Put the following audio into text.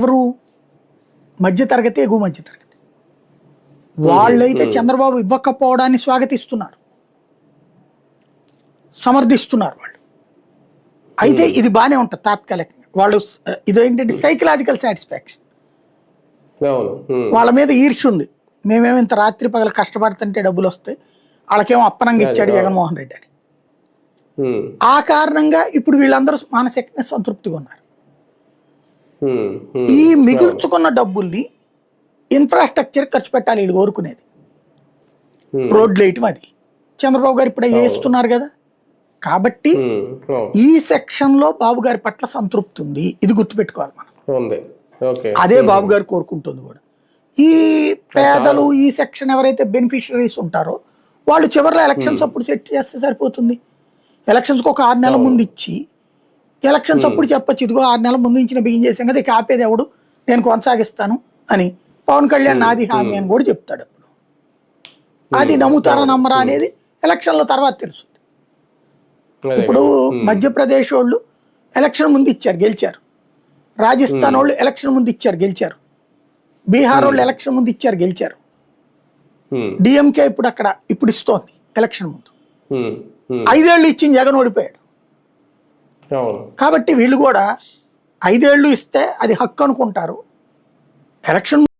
ఎవరు మధ్యతరగతి ఎగువ మధ్యతరగతి వాళ్ళైతే చంద్రబాబు ఇవ్వకపోవడాన్ని స్వాగతిస్తున్నారు, సమర్థిస్తున్నారు వాళ్ళు. అయితే ఇది బాగానే ఉంటుంది తాత్కాలికంగా, వాళ్ళు ఇదేంటంటే సైకలాజికల్ సాటిస్ఫాక్షన్. వాళ్ళ మీద ఈర్ష్య ఉంది, మేమేమో ఇంత రాత్రి పగలు కష్టపడుతుంటే డబ్బులు వస్తాయి, వాళ్ళకేమో అప్పనంగా ఇచ్చాడు జగన్మోహన్ రెడ్డి అని. ఆ కారణంగా ఇప్పుడు వీళ్ళందరూ మానసికంగా సంతృప్తిగా ఉన్నారు. ఈ మిగుల్చుకున్న డబ్బుల్ని ఇన్ఫ్రాస్ట్రక్చర్ ఖర్చు పెట్టాలి వీళ్ళు కోరుకునేది. రోడ్లు వేయటం అది చంద్రబాబు గారు ఇప్పుడు వేస్తున్నారు కదా. కాబట్టి ఈ సెక్షన్ లో బాబు గారి పట్ల సంతృప్తి ఉంది, ఇది గుర్తుపెట్టుకోవాలి మనం. అదే బాబు గారు కోరుకుంటుంది కూడా. ఈ పేదలు ఈ సెక్షన్ ఎవరైతే బెనిఫిషరీస్ ఉంటారో వాళ్ళు చివరిలో ఎలక్షన్స్ అప్పుడు సెట్ చేస్తే సరిపోతుంది. ఎలక్షన్స్కి ఒక 6 నెలల ముందు ఇచ్చి ఎలక్షన్స్ అప్పుడు చెప్పచ్చు, ఇదిగో 6 నెలల ముందు ఇచ్చిన బిగిన్ చేసాం కదా, ఇక ఆపేది ఎవడు, నేను కొనసాగిస్తాను అని. పవన్ కళ్యాణ్ నాది హామీ అని కూడా చెప్తాడు. అప్పుడు అది నమ్ముతారా నమ్మరా అనేది ఎలక్షన్ల తర్వాత తెలుస్తుంది. ఇప్పుడు మధ్యప్రదేశ్ వాళ్ళు ఎలక్షన్ ముందు ఇచ్చారు, గెలిచారు. రాజస్థాన్ వాళ్ళు ఎలక్షన్ ముందు ఇచ్చారు, గెలిచారు. బీహార్ వాళ్ళు ఎలక్షన్ ముందు ఇచ్చారు, గెలిచారు. డిఎంకే ఇప్పుడు ఇస్తోంది ఎలక్షన్ ముందు. 5 ఏళ్ళు ఇచ్చింది, జగన్ ఓడిపోయాడు. కాబట్టి వీళ్ళు కూడా 5 ఏళ్ళు ఇస్తే అది హక్కు అనుకుంటారు. ఎలక్షన్